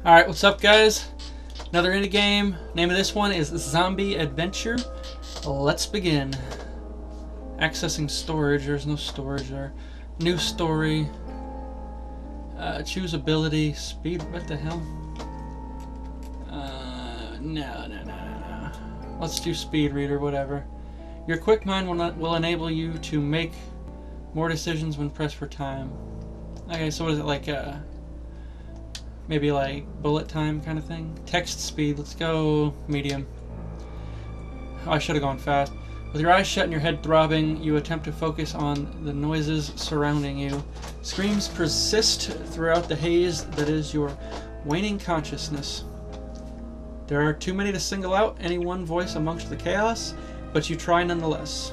Alright, what's up guys? Another indie game. Name of this one is Zombie Adventure. Let's begin. Accessing storage. There's no storage there. New story. Choose ability. Speed. What the hell? No. Let's do speed reader, whatever. Your quick mind will enable you to make more decisions when pressed for time. Okay, so what is it, like maybe like bullet time kind of thing? Text speed, let's go medium. Oh, I should have gone fast. With your eyes shut and your head throbbing, you attempt to focus on the noises surrounding you. Screams persist throughout the haze that is your waning consciousness. There are too many to single out any one voice amongst the chaos, but you try nonetheless.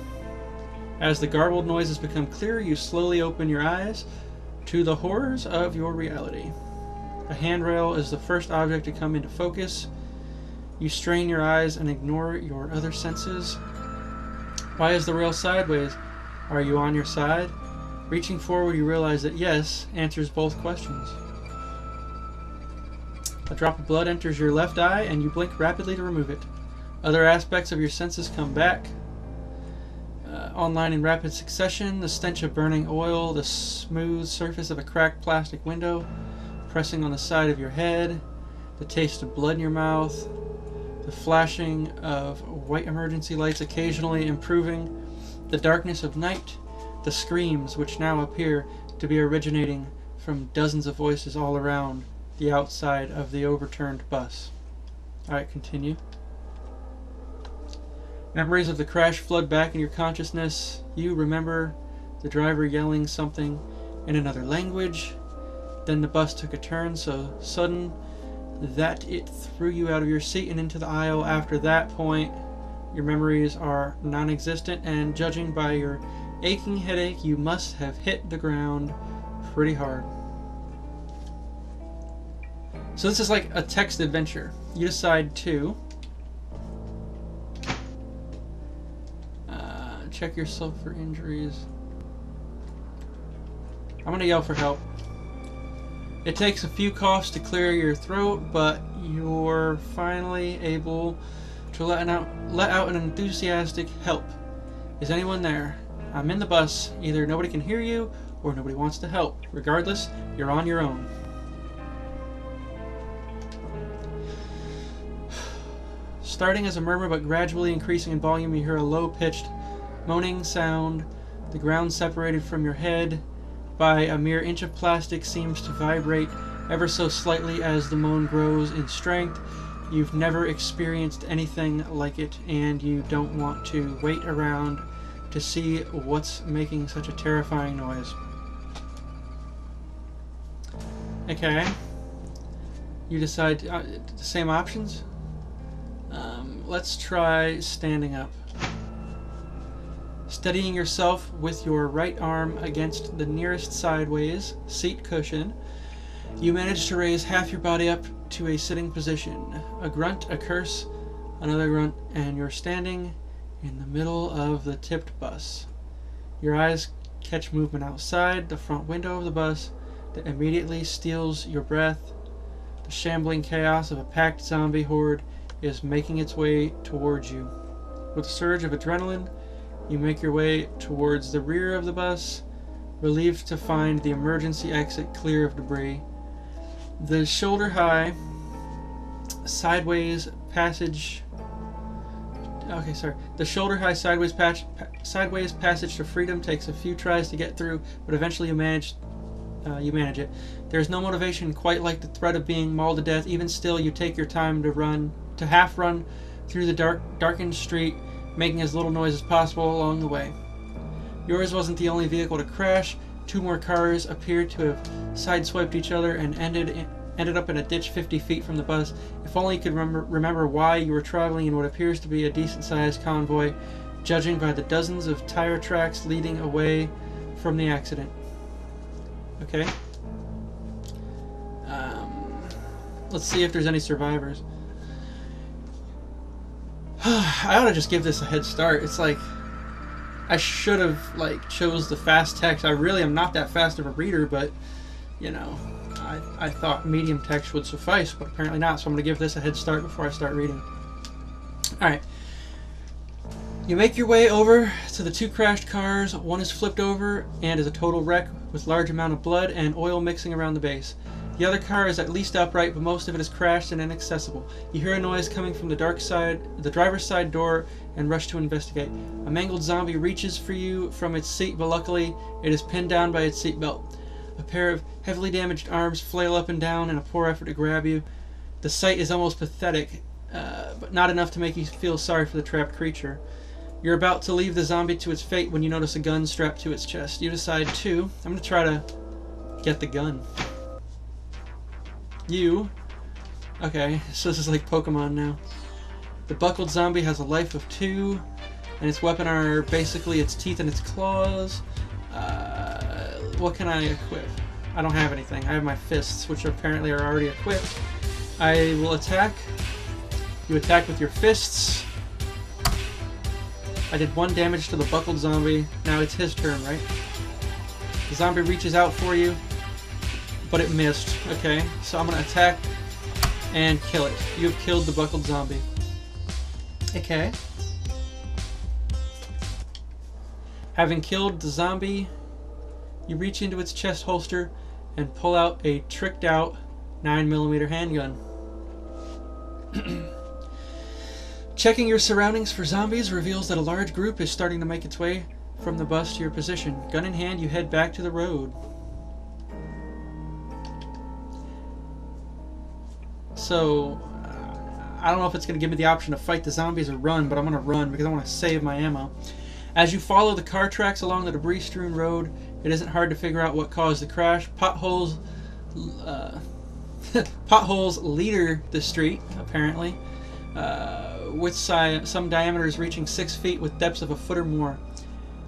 As the garbled noises become clearer, you slowly open your eyes to the horrors of your reality. A handrail is the first object to come into focus. You strain your eyes and ignore your other senses. Why is the rail sideways? Are you on your side? Reaching forward, you realize that yes answers both questions. A drop of blood enters your left eye and you blink rapidly to remove it. Other aspects of your senses come back online in rapid succession. The stench of burning oil, the smooth surface of a cracked plastic window pressing on the side of your head, the taste of blood in your mouth, the flashing of white emergency lights occasionally improving, the darkness of night, the screams which now appear to be originating from dozens of voices all around the outside of the overturned bus. Alright, continue. Memories of the crash flood back in your consciousness. You remember the driver yelling something in another language. Then the bus took a turn so sudden that it threw you out of your seat and into the aisle. After that point, your memories are non-existent, and judging by your aching headache, you must have hit the ground pretty hard. So this is like a text adventure. You decide to check yourself for injuries. I'm gonna yell for help. It takes a few coughs to clear your throat, but you're finally able to let out an enthusiastic help. Is anyone there? I'm in the bus. Either nobody can hear you or nobody wants to help. Regardless, you're on your own. Starting as a murmur but gradually increasing in volume, you hear a low-pitched moaning sound. The ground separated from your head by a mere inch of plastic seems to vibrate ever so slightly as the moan grows in strength. You've never experienced anything like it, and you don't want to wait around to see what's making such a terrifying noise. Okay. You decide the same options? Let's try standing up. Steadying yourself with your right arm against the nearest sideways seat cushion, you manage to raise half your body up to a sitting position. A grunt, a curse, another grunt, and you're standing in the middle of the tipped bus. Your eyes catch movement outside the front window of the bus that immediately steals your breath. The shambling chaos of a packed zombie horde is making its way towards you. With a surge of adrenaline, you make your way towards the rear of the bus, relieved to find the emergency exit clear of debris. The shoulder-high sideways passage passage to freedom takes a few tries to get through, but eventually you manage it. There's no motivation quite like the threat of being mauled to death. Even still, you take your time to half run through the darkened street, making as little noise as possible along the way. Yours wasn't the only vehicle to crash. Two more cars appeared to have sideswiped each other and ended up in a ditch 50 feet from the bus. If only you could remember why you were traveling in what appears to be a decent-sized convoy, judging by the dozens of tire tracks leading away from the accident. Okay. Let's see if there's any survivors. I ought to just give this a head start. It's like I should have chose the fast text. I really am not that fast of a reader, but you know, I thought medium text would suffice, but apparently not, so I'm going to give this a head start before I start reading. Alright. You make your way over to the 2 crashed cars. One is flipped over and is a total wreck with large amount of blood and oil mixing around the base. The other car is at least upright, but most of it is crashed and inaccessible. You hear a noise coming from the driver's side door, and rush to investigate. A mangled zombie reaches for you from its seat, but luckily it is pinned down by its seatbelt. A pair of heavily damaged arms flail up and down in a poor effort to grab you. The sight is almost pathetic, but not enough to make you feel sorry for the trapped creature. You're about to leave the zombie to its fate when you notice a gun strapped to its chest. You decide to... I'm going to try to get the gun. Okay, so this is like Pokemon now. The buckled zombie has a life of 2, and its weapon are basically its teeth and its claws. What can I equip? I don't have anything. I have my fists, which apparently are already equipped. I will attack. You attack with your fists. I did 1 damage to the buckled zombie. Now it's his turn, right? The zombie reaches out for you, but it missed. Okay, so I'm going to attack and kill it. You have killed the buckled zombie. Okay. Having killed the zombie, you reach into its chest holster and pull out a tricked out 9mm handgun. Checking your surroundings for zombies reveals that a large group is starting to make its way from the bus to your position. Gun in hand, you head back to the road. So, I don't know if it's going to give me the option to fight the zombies or run, but I'm going to run because I want to save my ammo. As you follow the car tracks along the debris-strewn road, it isn't hard to figure out what caused the crash. Potholes litter the street, apparently, with some diameters reaching 6 feet with depths of a foot or more.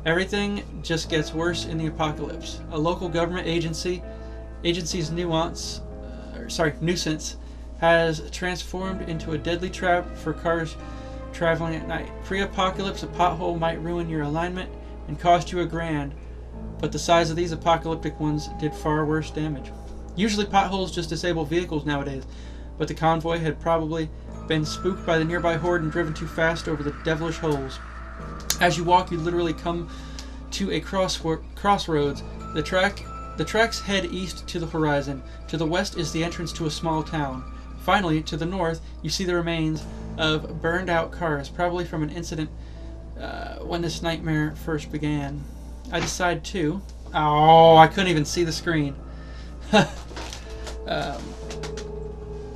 Everything just gets worse in the apocalypse. A local government agency's nuisance has transformed into a deadly trap for cars traveling at night. Pre-apocalypse, a pothole might ruin your alignment and cost you $1,000, but the size of these apocalyptic ones did far worse damage. Usually potholes just disable vehicles nowadays, but the convoy had probably been spooked by the nearby horde and driven too fast over the devilish holes. As you walk, you literally come to a crossroads. The tracks head east to the horizon. To the west is the entrance to a small town. Finally, to the north, you see the remains of burned-out cars, probably from an incident when this nightmare first began. I decide to... Oh, I couldn't even see the screen. But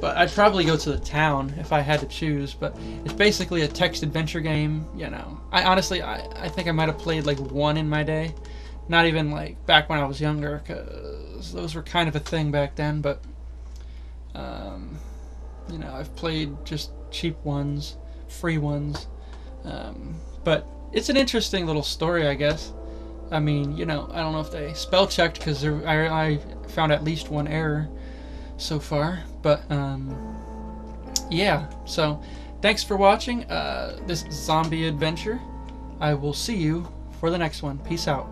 I'd probably go to the town if I had to choose, but it's basically a text adventure game, you know. I think I might have played like 1 in my day. Not even like back when I was younger, because those were kind of a thing back then, but you know, I've played just cheap ones, free ones, but it's an interesting little story, I guess. I mean, you know, I don't know if they spell checked, because I found at least 1 error so far, but yeah, so thanks for watching this zombie adventure. I will see you for the next one. Peace out.